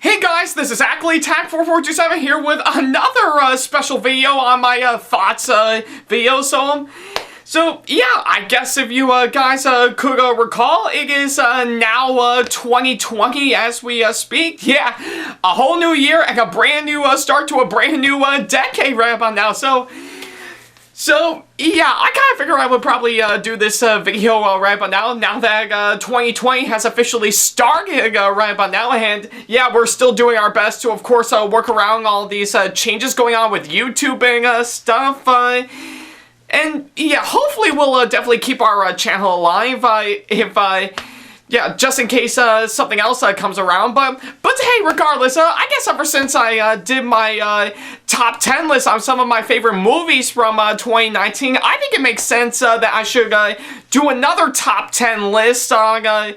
Hey guys, this is Ackleyattack4427 here with another special video on my thoughts video. So yeah, I guess if you guys could recall, it is now 2020 as we speak. Yeah, a whole new year and a brand new start to a brand new decade right about now. So yeah, I kind of figured I would probably do this video right about now that 2020 has officially started right about now, and yeah, we're still doing our best to, of course, work around all these changes going on with YouTube and stuff, and yeah, hopefully we'll definitely keep our channel alive yeah, just in case something else comes around, but hey, regardless, I guess ever since I did my top 10 list on some of my favorite movies from 2019, I think it makes sense that I should do another top 10 list for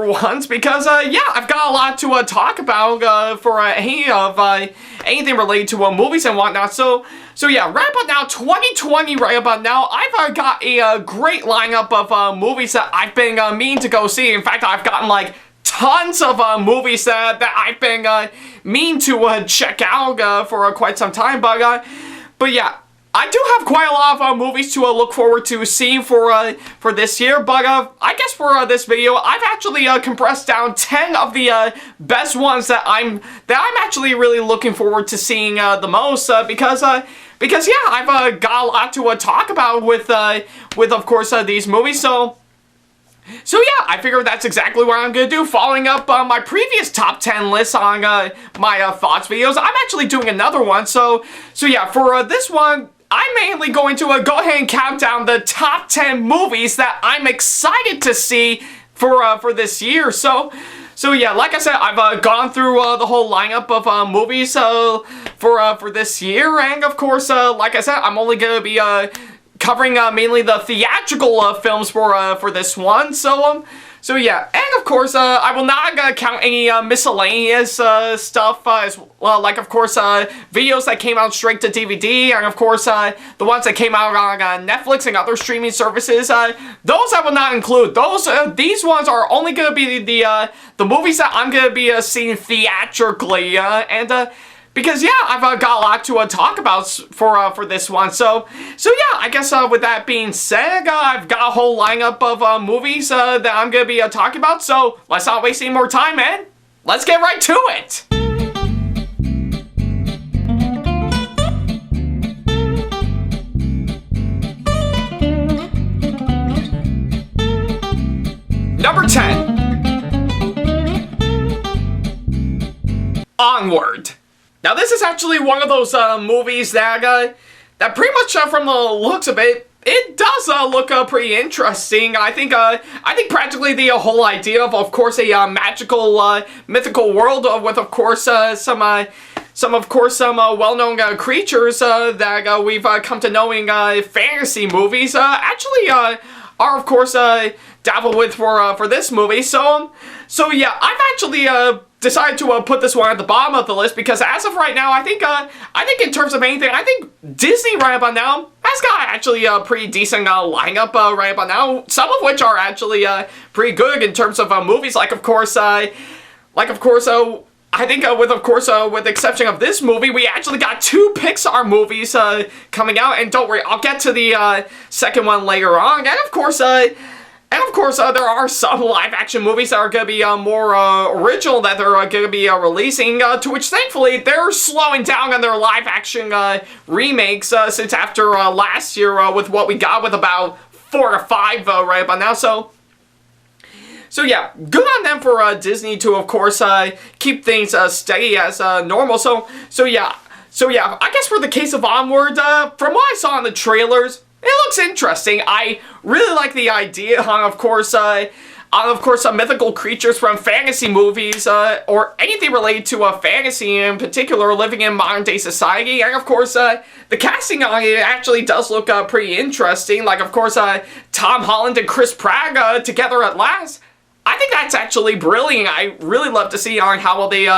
once, because yeah, I've got a lot to talk about for anything related to movies and whatnot. So yeah, right about now, 2020, right about now, I've got a great lineup of movies that I've been meaning to go see. In fact, I've gotten like tons of movies that I've been meaning to check out for quite some time. But yeah, I do have quite a lot of movies to look forward to seeing for this year, but I guess for this video, I've actually compressed down 10 of the best ones that I'm actually really looking forward to seeing the most, because yeah, I've got a lot to talk about with of course these movies. So yeah, I figured that's exactly what I'm gonna do. Following up my previous top 10 lists on my thoughts videos, I'm actually doing another one. So yeah, for this one, I'm mainly going to go ahead and count down the top 10 movies that I'm excited to see for this year. So yeah, like I said, I've gone through the whole lineup of movies for this year, and of course, like I said, I'm only gonna be covering mainly the theatrical films for this one. So yeah, and of course, I will not count any miscellaneous stuff, as well, like of course videos that came out straight to DVD, and of course the ones that came out on Netflix and other streaming services. Those I will not include. These ones are only gonna be the movies that I'm gonna be seeing theatrically, and because yeah, I've got a lot to talk about for this one. So yeah, I guess with that being said, I've got a whole lineup of movies that I'm gonna be talking about. So let's not waste any more time, man. Let's get right to it. Number 10. Onward. Now this is actually one of those movies that pretty much from the looks of it, it does look pretty interesting. I think practically the whole idea of course a magical mythical world with of course some well-known creatures that we've come to know in fantasy movies actually are of course dabbled with for this movie. So yeah, I've actually decided to put this one at the bottom of the list, because as of right now, I think in terms of anything, I think Disney right about now has got actually a pretty decent lineup right about now, some of which are actually pretty good in terms of movies, I think with the exception of this movie, we actually got 2 Pixar movies coming out, and don't worry, I'll get to the second one later on, and of course, there are some live-action movies that are going to be more original that they're going to be releasing, to which, thankfully, they're slowing down on their live-action remakes since after last year with what we got with about 4 to 5 right about now. So yeah, good on them for Disney to, of course, keep things steady as normal. So yeah, I guess for the case of Onward, from what I saw in the trailers, it looks interesting. I really like the idea on, of course, mythical creatures from fantasy movies, or anything related to fantasy in particular, living in modern-day society. And, of course, the casting on it actually does look pretty interesting. Like, of course, Tom Holland and Chris Pratt together at last. I think that's actually brilliant. I really love to see how well they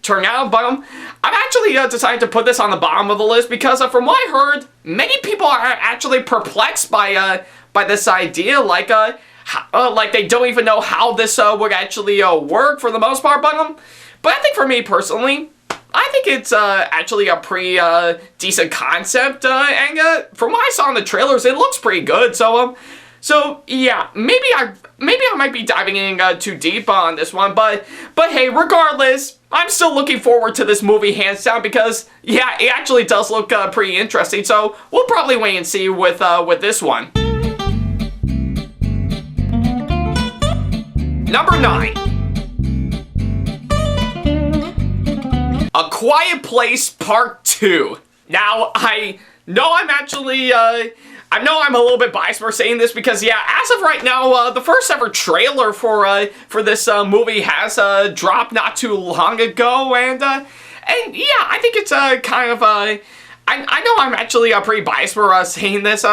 turn out, but I've actually decided to put this on the bottom of the list because from what I heard, many people are actually perplexed by this idea, like they don't even know how this would actually work for the most part, I think for me personally, I think it's actually a pretty decent concept, and from what I saw in the trailers, it looks pretty good. So yeah, maybe I might be diving in too deep on this one, but hey, regardless, I'm still looking forward to this movie hands down because yeah, it actually does look pretty interesting. So we'll probably wait and see with this one. Number 9. A Quiet Place Part 2. Now, I know I'm actually, I know I'm a little bit biased for saying this because, yeah, as of right now, the first ever trailer for this movie has dropped not too long ago, and yeah, I think it's kind of, I know I'm actually pretty biased for saying this,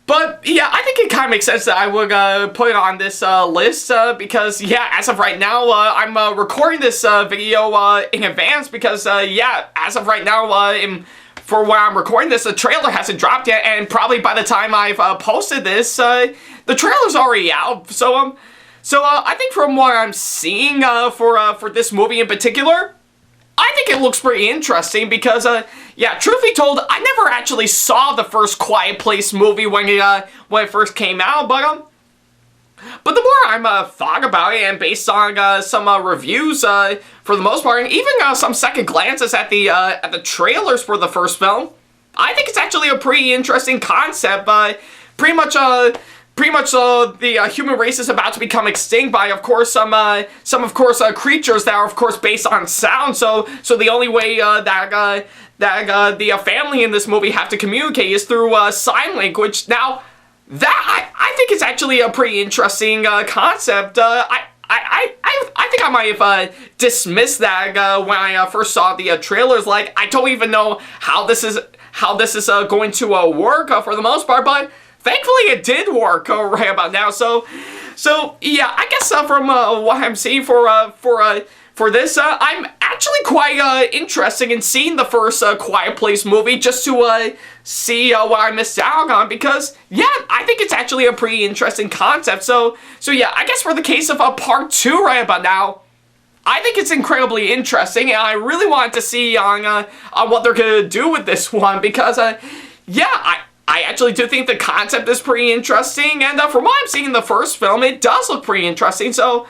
but yeah, I think it kind of makes sense that I would put it on this list because, yeah, as of right now, I'm recording this video in advance because, yeah, as of right now, for when I'm recording this, the trailer hasn't dropped yet, and probably by the time I've posted this, the trailer's already out. So I think from what I'm seeing for this movie in particular, I think it looks pretty interesting because, yeah, truth be told, I never actually saw the first Quiet Place movie when it first came out, but the more I'm thought about it, and based on some reviews for the most part, and even some second glances at the trailers for the first film, I think it's actually a pretty interesting concept. Pretty much the human race is about to become extinct by, of course, some creatures that are, of course, based on sound. So the only way that the family in this movie have to communicate is through sign language. Now, that I think is actually a pretty interesting concept. I think I might have dismissed that when I first saw the trailers. Like, I don't even know how this is going to work for the most part, but thankfully it did work right about now. So yeah, I guess from what I'm seeing for this, I'm actually quite interested in seeing the first Quiet Place movie just to see what I missed out on because, yeah, I think it's actually a pretty interesting concept. So yeah, I guess for the case of Part 2 right about now, I think it's incredibly interesting, and I really wanted to see on what they're gonna do with this one because, yeah, I actually do think the concept is pretty interesting, and from what I'm seeing in the first film, it does look pretty interesting. So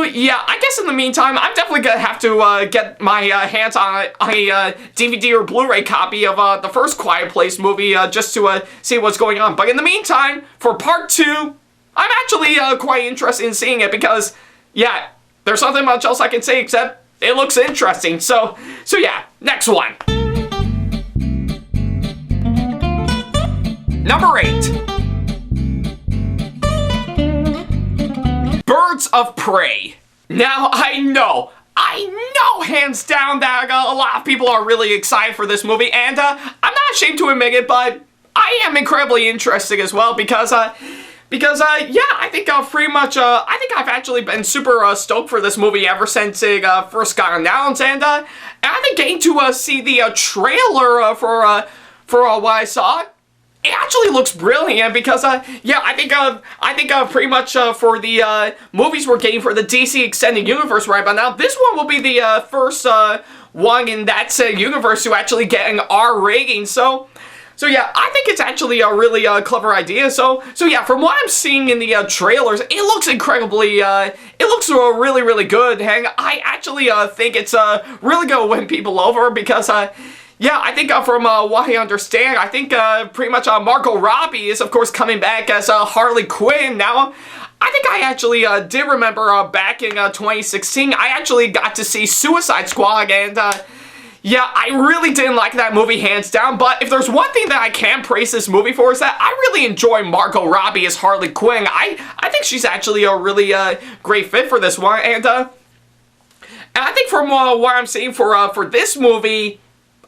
yeah, I guess in the meantime, I'm definitely gonna have to get my hands on a DVD or Blu-ray copy of the first Quiet Place movie just to see what's going on. But in the meantime, for Part 2, I'm actually quite interested in seeing it because, yeah, there's nothing much else I can say except it looks interesting. So yeah, next one. Number 8. Birds of Prey. Now, I know, hands down that a lot of people are really excited for this movie, and I'm not ashamed to admit it, but I am incredibly interested as well because yeah, I think pretty much, I think I've actually been super stoked for this movie ever since it first got announced, and I think getting to see the trailer for what I saw, it actually looks brilliant because, yeah, I think pretty much for the movies we're getting for the DC Extended Universe right about now, this one will be the first one in that universe to actually get an R rating. So yeah, I think it's actually a really clever idea. So yeah, from what I'm seeing in the trailers, it looks incredibly, it looks really, really good. And I actually think it's really gonna win people over because, yeah, I think from what I understand, I think pretty much Margot Robbie is, of course, coming back as Harley Quinn. Now, I think I actually did remember back in 2016, I actually got to see Suicide Squad, and yeah, I really didn't like that movie hands down, but if there's one thing that I can praise this movie for is that I really enjoy Margot Robbie as Harley Quinn. I think she's actually a really great fit for this one, and I think from what I'm seeing for this movie,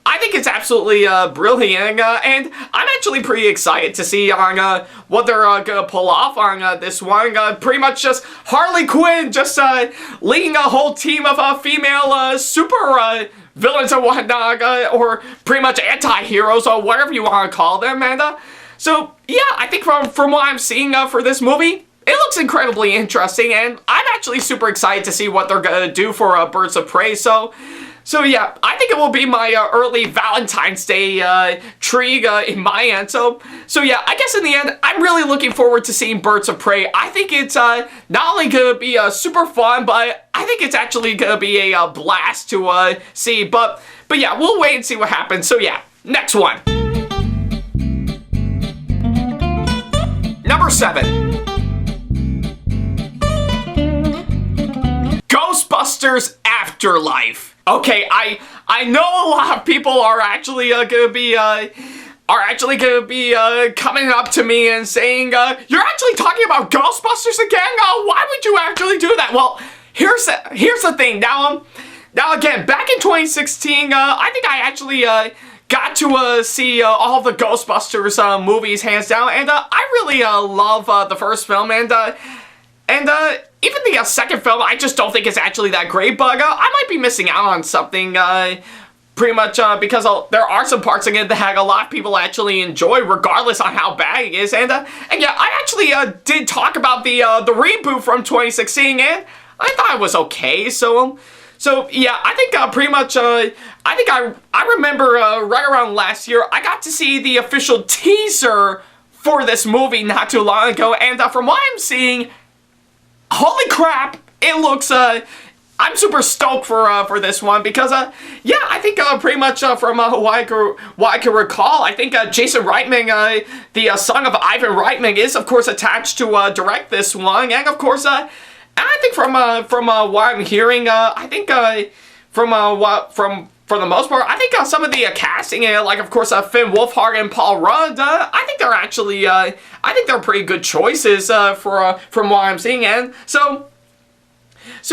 I think it's absolutely brilliant, and I'm actually pretty excited to see on what they're gonna pull off on this one. Pretty much just Harley Quinn just leading a whole team of female super villains and whatnot, or pretty much anti-heroes, or whatever you want to call them, and so yeah, I think from what I'm seeing for this movie, it looks incredibly interesting, and I'm actually super excited to see what they're gonna do for Birds of Prey. So yeah, I think it will be my early Valentine's Day treat in my end. So yeah, I guess in the end, I'm really looking forward to seeing Birds of Prey. I think it's not only gonna be super fun, but I think it's actually gonna be a blast to see. But yeah, we'll wait and see what happens. So yeah, next one. Number 7. Ghostbusters Afterlife. Okay, I know a lot of people are actually gonna be coming up to me and saying, you're actually talking about Ghostbusters again? Why would you actually do that? Well, here's the thing. Now again, back in 2016, I think I actually got to see all the Ghostbusters movies hands down, and I really love the first film, and even the second film, I just don't think it's actually that great, but I might be missing out on something, pretty much because there are some parts in it that a lot of people actually enjoy, regardless on how bad it is, and yeah, I actually did talk about the reboot from 2016, and I thought it was okay, so yeah, I think pretty much, I think I remember right around last year, I got to see the official teaser for this movie not too long ago, and from what I'm seeing, holy crap, it looks, I'm super stoked for this one, because, yeah, I think, pretty much, from, what I can recall, I think, Jason Reitman, the son of Ivan Reitman, is, of course, attached to, direct this one, and, of course, and I think from what I'm hearing, I think, for the most part, I think some of the casting, like, of course, Finn Wolfhard and Paul Rudd, I think they're actually, I think they're pretty good choices, from what I'm seeing, and so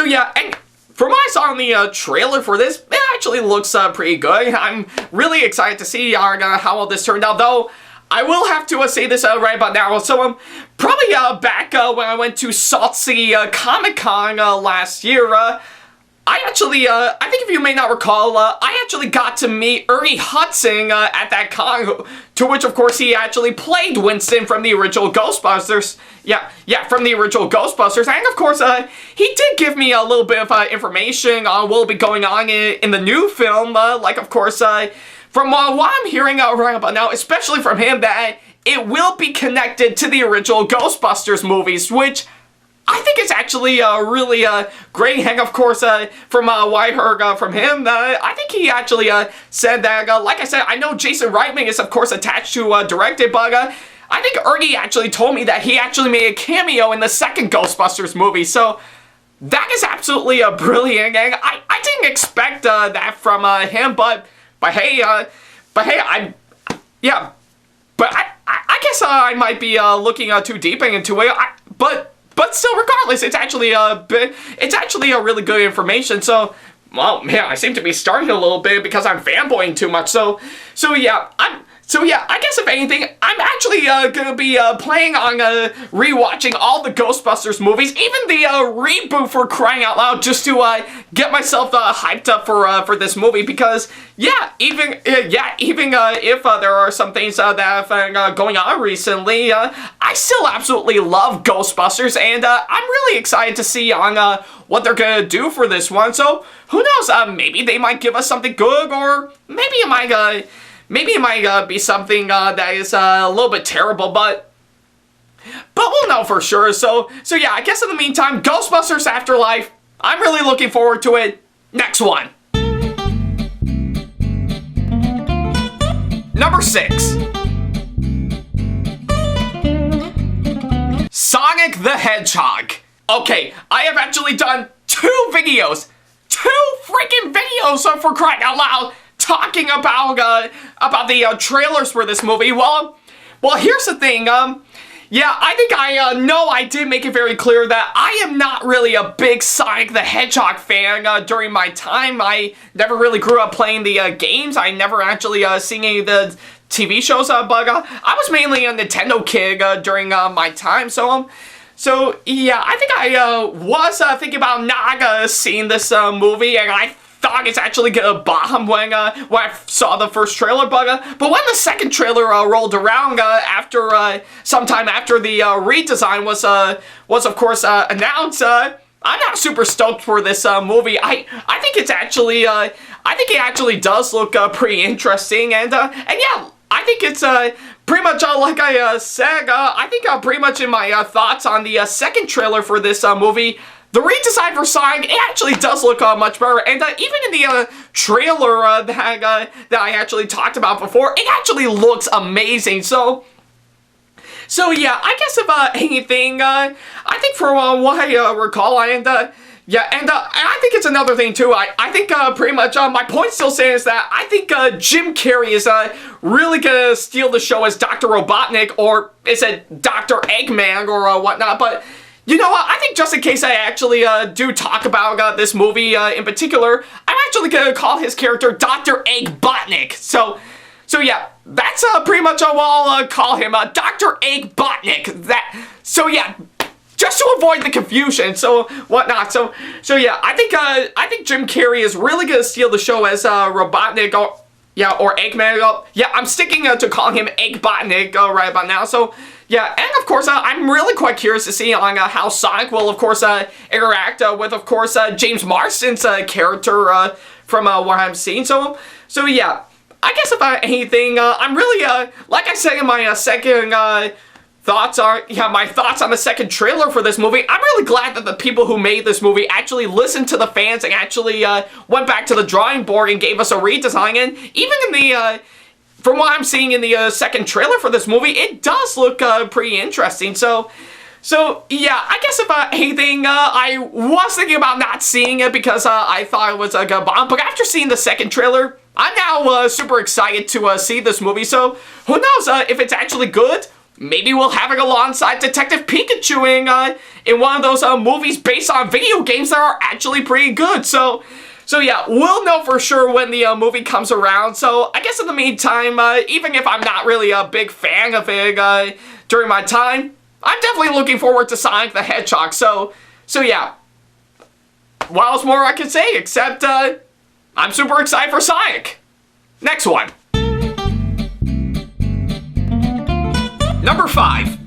yeah, and from what I saw in the trailer for this, it actually looks pretty good. I'm really excited to see how well this turned out, though. I will have to say this right about now. So, probably back when I went to Salt City Comic-Con last year, I actually, I think if you may not recall, I actually got to meet Ernie Hudson at that con, to which, of course, he actually played Winston from the original Ghostbusters. Yeah, from the original Ghostbusters. And, of course, he did give me a little bit of information on what will be going on in the new film, like, of course, from what I'm hearing right about now, especially from him, that it will be connected to the original Ghostbusters movies, which I think it's actually really great. And of course, from what I heard from him, I think he actually said that, like I said, I know Jason Reitman is, of course, attached to direct it, but I think Ernie actually told me that he actually made a cameo in the second Ghostbusters movie. So that is absolutely brilliant, and I didn't expect that from him, but hey, I guess I might be looking too deep into it. But still, regardless, it's actually a really good information. So, well, man, I seem to be starting a little bit because I'm fanboying too much. So yeah, I guess if anything, I'm actually gonna be planning on rewatching all the Ghostbusters movies, even the reboot, for crying out loud, just to get myself hyped up for this movie. Because even if there are some things that have been going on recently, I still absolutely love Ghostbusters, and I'm really excited to see on what they're gonna do for this one. So who knows? Maybe they might give us something good, or maybe it might be something that is a little bit terrible, but we'll know for sure. So yeah, I guess in the meantime, Ghostbusters Afterlife, I'm really looking forward to it. Next one. Number 6. Sonic the Hedgehog. Okay, I have actually done 2 videos, 2 freaking videos, for crying out loud, talking about the trailers for this movie. Well, here's the thing. Yeah, I think I did make it very clear that I am not really a big Sonic the Hedgehog fan during my time. I never really grew up playing the games. I never actually seen any of the TV shows, but I was mainly a Nintendo kid during my time. So yeah, I think I was thinking about not seeing this movie, and I thought Hedgehog is actually gonna bomb when I saw the first trailer, but when the second trailer rolled around sometime after the redesign was of course announced, I'm not super stoked for this movie. I think it's actually I think it actually does look pretty interesting, and yeah, I think it's pretty much like I said. I think pretty much in my thoughts on the second trailer for this movie. The redesign for Sonic, it actually does look much better, and even in the trailer that I actually talked about before, it actually looks amazing. So yeah, I guess if anything, I think for what I recall, and yeah, and I think it's another thing too. I think pretty much my point still stands that I think Jim Carrey is really gonna steal the show as Dr. Robotnik, or is it Dr. Eggman or whatnot, but. You know what, I think just in case I actually do talk about this movie in particular, I'm actually gonna call his character Dr. Eggbotnik. So yeah, that's pretty much what I'll call him, Dr. Eggbotnik. So yeah, just to avoid the confusion, so whatnot. So yeah, I think Jim Carrey is really gonna steal the show as Robotnik, or Eggman. Yeah, I'm sticking to calling him Eggbotnik right about now. So. Yeah, and of course, I'm really quite curious to see on how Sonic will, of course, interact with, of course, James Marsden's character from what I'm seeing. So yeah, I guess if anything, I'm really, like I said in my second thoughts my thoughts on the second trailer for this movie, I'm really glad that the people who made this movie actually listened to the fans and actually went back to the drawing board and gave us a redesign. And even in the from what I'm seeing in the second trailer for this movie, it does look pretty interesting. So yeah, I guess if anything, I was thinking about not seeing it because I thought it was a good bomb. But after seeing the second trailer, I'm now super excited to see this movie. So who knows if it's actually good? Maybe we'll have it alongside Detective Pikachu in one of those movies based on video games that are actually pretty good. So yeah, we'll know for sure when the movie comes around. So I guess in the meantime, even if I'm not really a big fan of it during my time, I'm definitely looking forward to Sonic the Hedgehog. So yeah, what else more I can say except I'm super excited for Sonic. Next one. Number 5.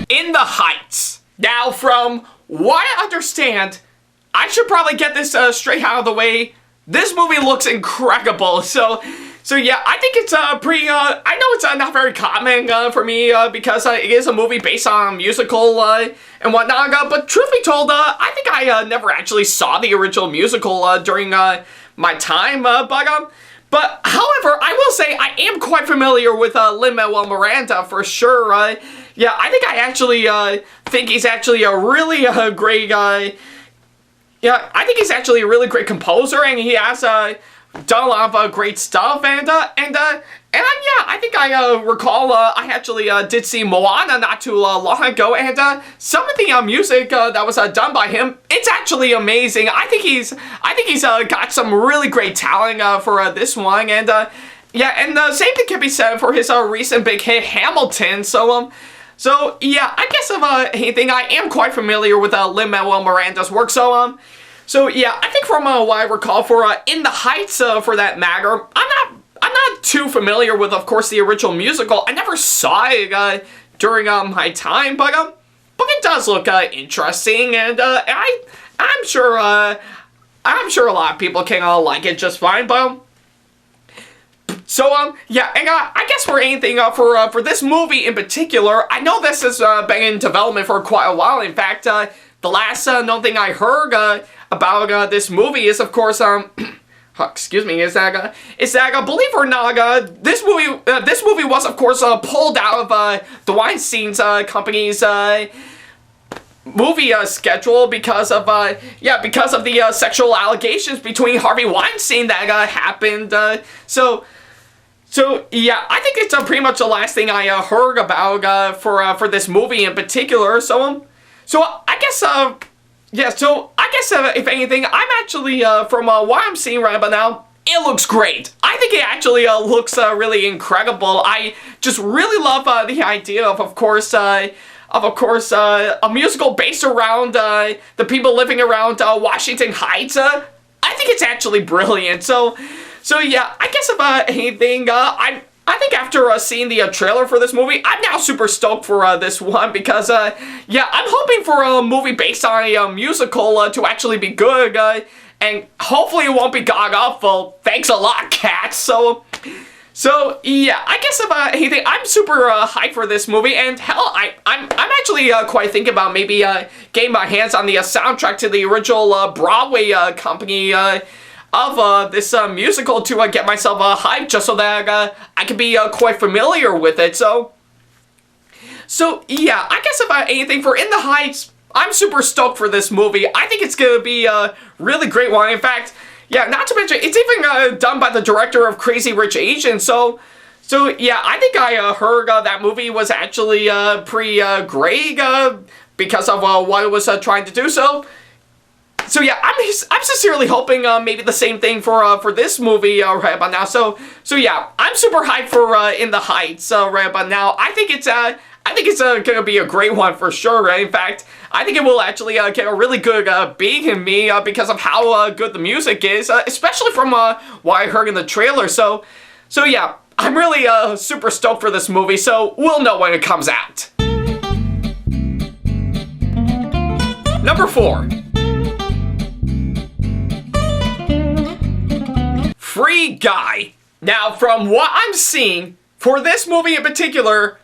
In the Heights. Now, from what I understand, I should probably get this straight out of the way. This movie looks incredible. So yeah, I think it's pretty, I know it's not very common for me because it is a movie based on a musical and whatnot, but truth be told, I think I never actually saw the original musical during my time, but however, I will say I am quite familiar with Lin-Manuel Miranda for sure. Yeah, I think I actually think he's actually a really great guy. Yeah, I think he's actually a really great composer, and he has done a lot of great stuff. And yeah, I think I recall I actually did see Moana not too long ago, and some of the music that was done by him, it's actually amazing. I think he's got some really great talent for this one, and yeah, and the same thing can be said for his recent big hit Hamilton. So yeah, I guess if anything, I am quite familiar with Lin-Manuel Miranda's work. So yeah, I think from what I recall for In the Heights, for that matter, I'm not too familiar with, of course, the original musical. I never saw it during my time, but it does look interesting, and I'm sure a lot of people can like it just fine, but. So, yeah, and I guess for anything, for this movie in particular, I know this has been in development for quite a while. In fact, the last known thing I heard about this movie is, of course, excuse me, is that believe it or not, this movie was, of course, pulled out of the Weinstein's company's movie schedule because of the sexual allegations between Harvey Weinstein that happened. So yeah, I think it's pretty much the last thing I heard about for this movie in particular. So I guess yeah. So I guess if anything, I'm actually from what I'm seeing right about now, it looks great. I think it actually looks really incredible. I just really love the idea of course, of course, a musical based around the people living around Washington Heights. I think it's actually brilliant. So yeah, I guess if anything, I think after seeing the trailer for this movie, I'm now super stoked for this one because, yeah, I'm hoping for a movie based on a musical to actually be good, and hopefully it won't be god-awful. Thanks a lot, Cat. So yeah, I guess if anything, I'm super hyped for this movie, and hell, I'm actually quite thinking about maybe getting my hands on the soundtrack to the original Broadway company of this musical to get myself hyped, just so that I can be quite familiar with it. So yeah, I guess if anything, for In the Heights, I'm super stoked for this movie. I think it's gonna be a really great one. In fact, yeah, not to mention, it's even done by the director of Crazy Rich Asians. So yeah, I think I heard that movie was actually pretty great because of what it was trying to do. So yeah, I'm sincerely hoping maybe the same thing for this movie right about now. So yeah, I'm super hyped for In the Heights right about now. I think it's gonna be a great one for sure. Right? In fact, I think it will actually get a really good beat in me because of how good the music is, especially from what I heard in the trailer. So yeah, I'm really super stoked for this movie. So we'll know when it comes out. Number 4. Free Guy. Now, from what I'm seeing, for this movie in particular,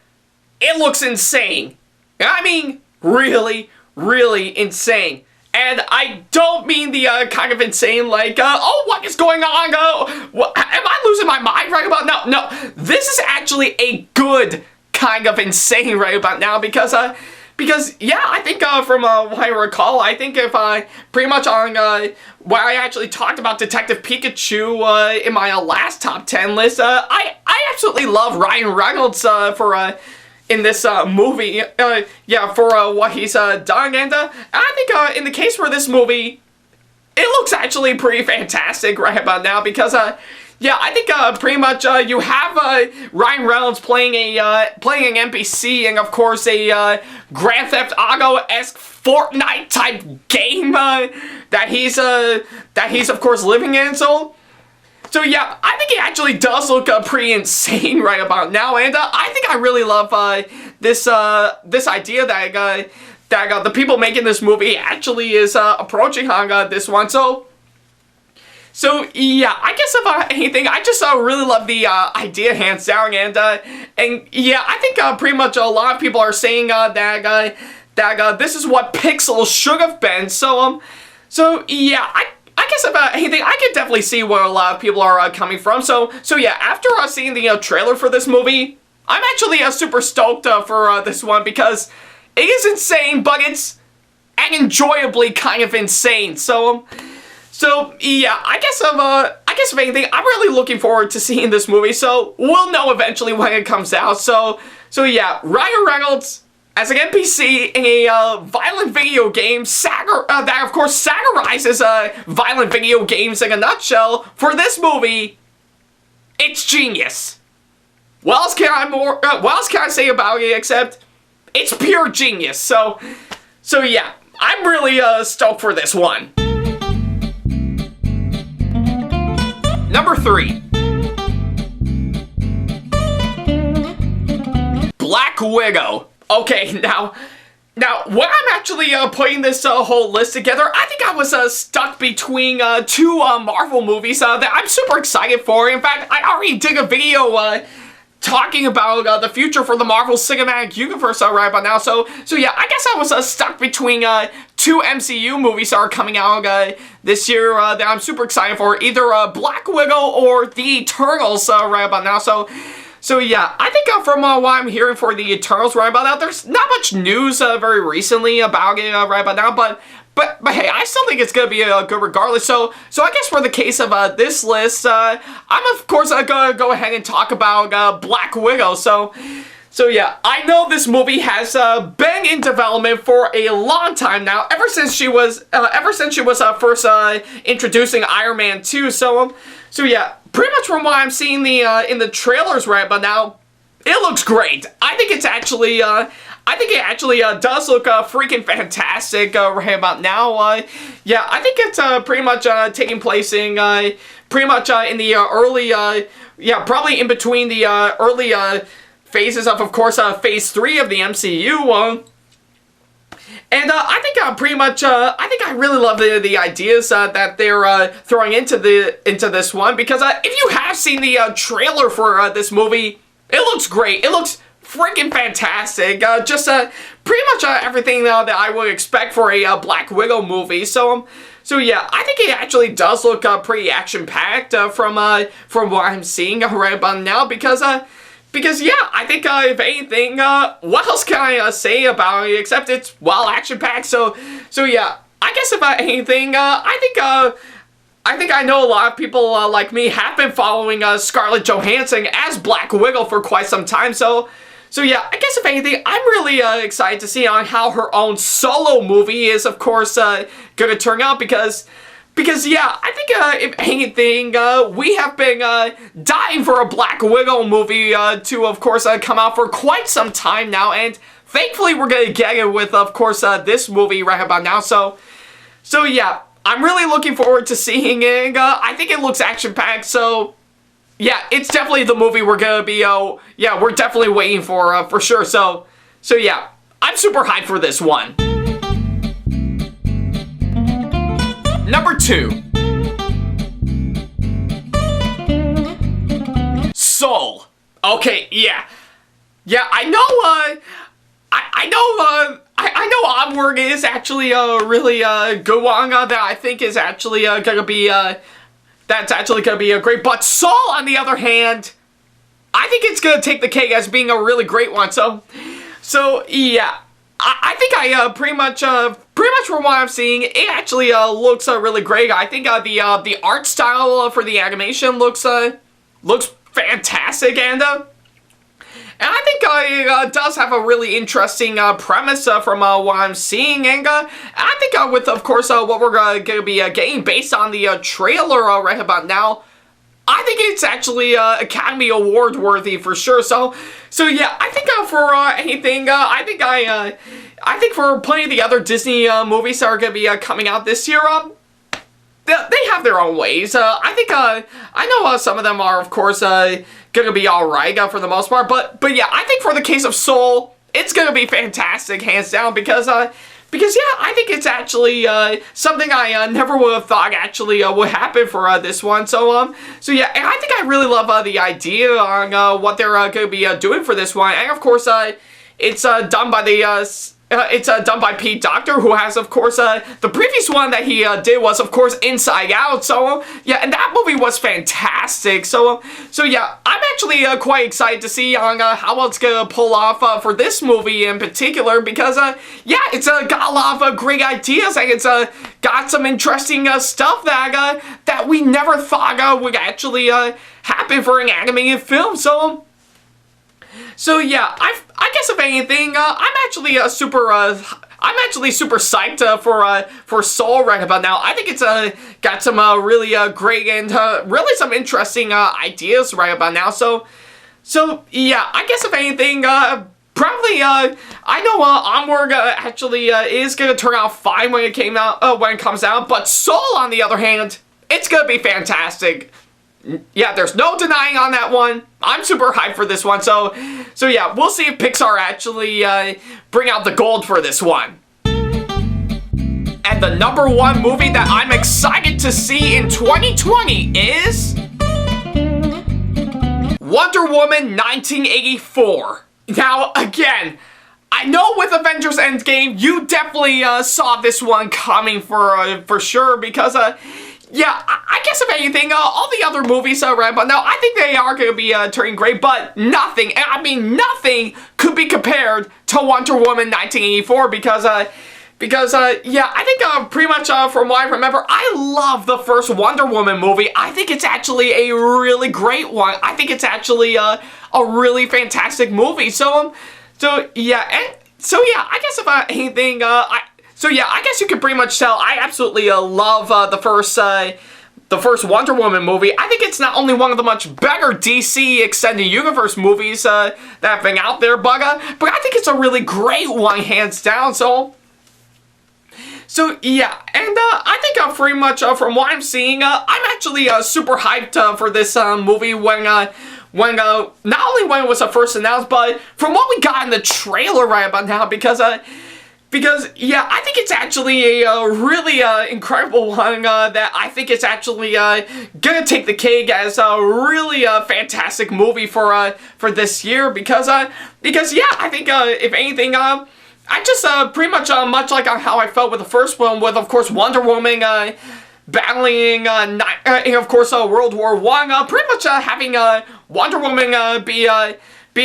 it looks insane. I mean, really, really insane. And I don't mean the kind of insane like, oh, what is going on? Am I losing my mind right about now? No, this is actually a good kind of insane right about now because yeah, I think from what I recall, I think if I pretty much on what I actually talked about Detective Pikachu in my last top 10 list, I absolutely love Ryan Reynolds for in this movie, yeah, for what he's done, and I think in the case for this movie, it looks actually pretty fantastic right about now because yeah, I think pretty much you have Ryan Reynolds playing an NPC and of course a Grand Theft Auto-esque Fortnite type game that he's of course living in. So yeah, I think it actually does look pretty insane right about now, and I think I really love this idea that the people making this movie actually is approaching on this one. So yeah, I guess if anything, I just really love the idea hands down, and yeah, I think pretty much a lot of people are saying that this is what Pixels should have been. So yeah, I guess if anything, I can definitely see where a lot of people are coming from. So yeah, after seeing the trailer for this movie, I'm actually super stoked for this one because it is insane, but it's enjoyably kind of insane. So yeah, I guess if anything, I'm really looking forward to seeing this movie. So we'll know eventually when it comes out. So yeah, Ryan Reynolds as an NPC in a violent video game that of course satirizes violent video games in a nutshell. For this movie, it's genius. What else can I say about it except it's pure genius. So yeah, I'm really stoked for this one. Number 3. Black Widow. Okay, now when I'm actually putting this whole list together, I think I was stuck between two Marvel movies that I'm super excited for. In fact, I already did a video talking about the future for the Marvel Cinematic Universe right about now. So yeah, I guess I was stuck between two MCU movies that are coming out this year that I'm super excited for, either Black Widow or The Eternals right about now. So yeah, I think from what I'm hearing for The Eternals right about now, there's not much news very recently about it right about now, but hey, I still think it's gonna be good regardless. So I guess for the case of this list, I'm of course gonna go ahead and talk about Black Widow. So yeah, I know this movie has been in development for a long time now, ever since she was first introducing Iron Man 2. So yeah, pretty much from what I'm seeing in the trailers right about now, it looks great. I think it's actually I think it actually does look freaking fantastic right about now. Yeah, I think it's pretty much taking place in pretty much in the early, yeah, probably in between the early phases of course, Phase 3 of the MCU. And I think pretty much, I think I really love the ideas that they're throwing into this one, because if you have seen the trailer for this movie, it looks great. It looks freaking fantastic. Just pretty much everything that I would expect for a Black Widow movie. So yeah, I think it actually does look pretty action-packed from what I'm seeing right about now, because yeah, I think if anything, what else can I say about it except it's, well, action-packed. So yeah, I guess about anything, I think I know a lot of people like me have been following Scarlett Johansson as Black Widow for quite some time. So yeah, I guess if anything, I'm really excited to see on how her own solo movie is, of course, gonna turn out, because yeah, I think if anything, we have been dying for a Black Widow movie to, of course, come out for quite some time now, and thankfully we're gonna get it with, of course, this movie right about now. So yeah, I'm really looking forward to seeing it. I think it looks action-packed, so yeah, it's definitely the movie we're gonna be, yeah, we're definitely waiting for sure. So yeah, I'm super hyped for this one. Number 2. Soul. Okay, yeah. Yeah, I know, I know Onward is actually a really good one that I think is actually gonna be, that's actually gonna be a great, but Soul, on the other hand, I think it's gonna take the cake as being a really great one. So yeah, I think I pretty much from what I'm seeing, it actually looks really great. I think the art style for the animation looks fantastic, and I think it does have a really interesting premise from what I'm seeing, and I think with, of course, what we're going to be getting based on the trailer right about now, I think it's actually Academy Award worthy for sure. So yeah, I think for anything, I think for plenty of the other Disney movies that are going to be coming out this year, they have their own ways. I think I know some of them are, of course, gonna be alright for the most part, but yeah, I think for the case of Soul, it's gonna be fantastic, hands down, because yeah, I think it's actually something I never would have thought actually would happen for this one. So yeah, and I think I really love the idea on what they're gonna be doing for this one, and of course, it's done by the it's done by Pete Docter, who has, of course, the previous one that he did was, of course, Inside Out. So yeah, and that movie was fantastic. So yeah, I'm actually quite excited to see on how it's gonna pull off for this movie in particular, because yeah, it's got a lot of great ideas, and it's got some interesting stuff that we never thought would actually happen for an animated film. So yeah, I guess if anything, I'm actually super psyched for Soul right about now. I think it's got some really great and really some interesting ideas right about now. So yeah, I guess if anything, probably I know Onward actually is gonna turn out fine when it comes out, but Soul, on the other hand, it's gonna be fantastic. Yeah, there's no denying on that one. I'm super hyped for this one. So yeah, we'll see if Pixar actually bring out the gold for this one. And the number 1 movie that I'm excited to see in 2020 is Wonder Woman 1984. Now, again, I know with Avengers Endgame, you definitely saw this one coming for sure, because yeah, I guess if anything, all the other movies right but now, I think they are going to be turning great, but nothing, and I mean nothing, could be compared to Wonder Woman 1984, because yeah, I think pretty much from what I remember, I love the first Wonder Woman movie. I think it's actually a really great one. I think it's actually a really fantastic movie. So yeah, I guess if anything, so yeah, I guess you could pretty much tell I absolutely love the first the first Wonder Woman movie, I think it's not only one of the much better DC Extended Universe movies that have been out there, but I think it's a really great one, hands down. So yeah, and I think pretty much from what I'm seeing, I'm actually super hyped for this movie when not only when it was first announced, but from what we got in the trailer right about now, because yeah, I think it's actually a really incredible one that I think it's actually gonna take the cake as a really fantastic movie for this year, because yeah, I think if anything, I just pretty much much like how I felt with the first one, with of course Wonder Woman battling of course World War I, pretty much having Wonder Woman be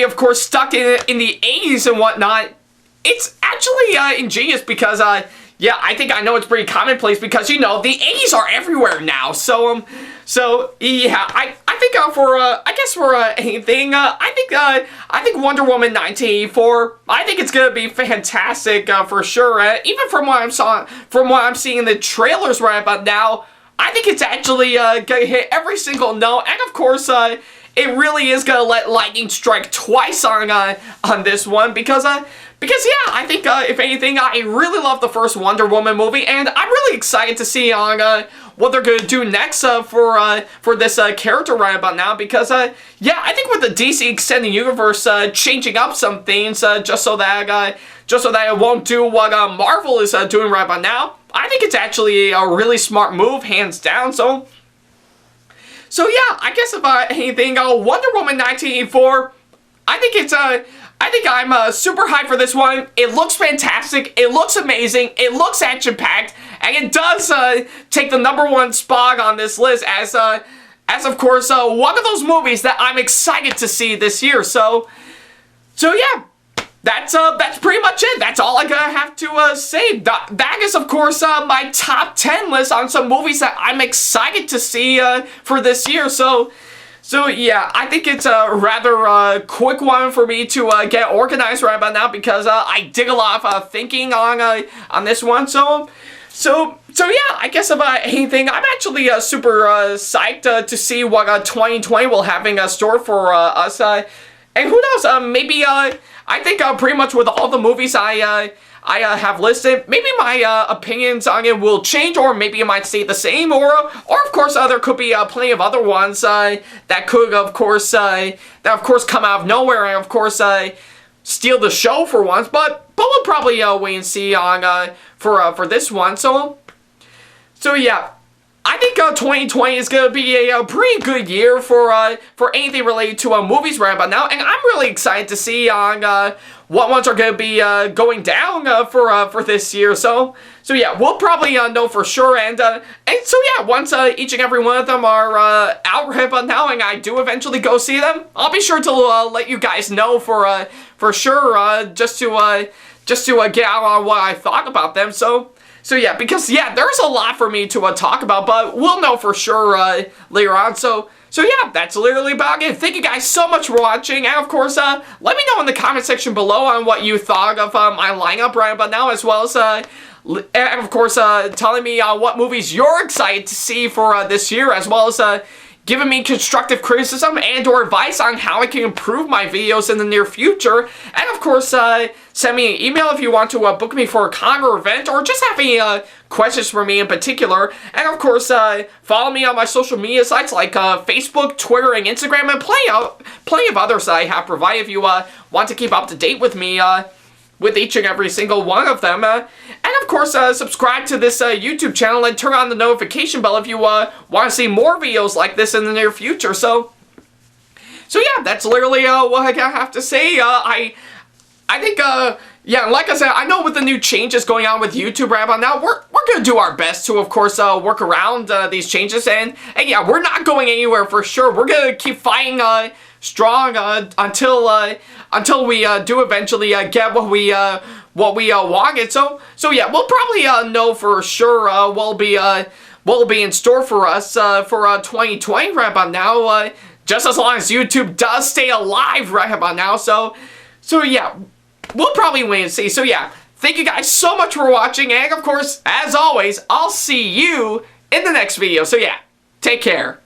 of course stuck in the 80s and whatnot. It's actually ingenious because yeah, I think I know it's pretty commonplace because, you know, the 80s are everywhere now. So yeah, I think I guess for anything, I think Wonder Woman 1984, I think it's gonna be fantastic for sure. Even from what I'm seeing in the trailers right about now, I think it's actually gonna hit every single note, and of course it really is gonna let lightning strike twice on this one, because yeah, I think if anything, I really love the first Wonder Woman movie, and I'm really excited to see on what they're gonna do next for this character right about now, because yeah, I think with the DC Extended Universe changing up some things just so that it won't do what Marvel is doing right about now, I think it's actually a really smart move, hands down. So yeah, I guess if anything, Wonder Woman 1984, I think I'm super hyped for this one. It looks fantastic, it looks amazing, it looks action-packed, and it does take the #1 spot on this list as of course one of those movies that I'm excited to see this year. So yeah, that's pretty much it. That's all I gotta have to say. That is of course my top 10 list on some movies that I'm excited to see for this year. So yeah, I think it's a rather quick one for me to get organized right about now, because I did a lot of thinking on this one. So yeah, I guess about anything, I'm actually super psyched to see what 2020 will have in store for us. And who knows? Maybe I think pretty much with all the movies I have listed, maybe my opinions on it will change, or maybe it might stay the same, or of course there could be plenty of other ones that could of course come out of nowhere and of course steal the show for once, but we'll probably wait and see on for this one. So yeah, I think 2020 is going to be a pretty good year for anything related to movies right about now, and I'm really excited to see on what ones are going to be going down for this year. So yeah, we'll probably know for sure, and so yeah, once each and every one of them are out right about now, and I do eventually go see them, I'll be sure to let you guys know for sure, just to get out on what I thought about them. So yeah, because yeah, there's a lot for me to talk about, but we'll know for sure later on. So yeah, that's literally about it. Thank you guys so much for watching, and of course, let me know in the comment section below on what you thought of my lineup right about now, as well as and of course telling me what movies you're excited to see for this year, as well as giving me constructive criticism and or advice on how I can improve my videos in the near future. And of course, send me an email if you want to book me for a con or event, or just have any questions for me in particular. And of course, follow me on my social media sites like Facebook, Twitter, and Instagram, and plenty of others I have provided if you want to keep up to date with me with each and every single one of them. And of course, subscribe to this YouTube channel and turn on the notification bell if you want to see more videos like this in the near future. So yeah, that's literally what I have to say. I think, yeah, like I said, I know with the new changes going on with YouTube right about now, we're going to do our best to, of course, work around these changes. And yeah, we're not going anywhere for sure. We're going to keep fighting strong until we do eventually get what we wanted. So yeah, we'll probably know for sure what will be in store for us for 2020 right about now. Just as long as YouTube does stay alive right about now. So yeah, we'll probably wait and see. So yeah, thank you guys so much for watching, and of course, as always, I'll see you in the next video. So yeah, Take care.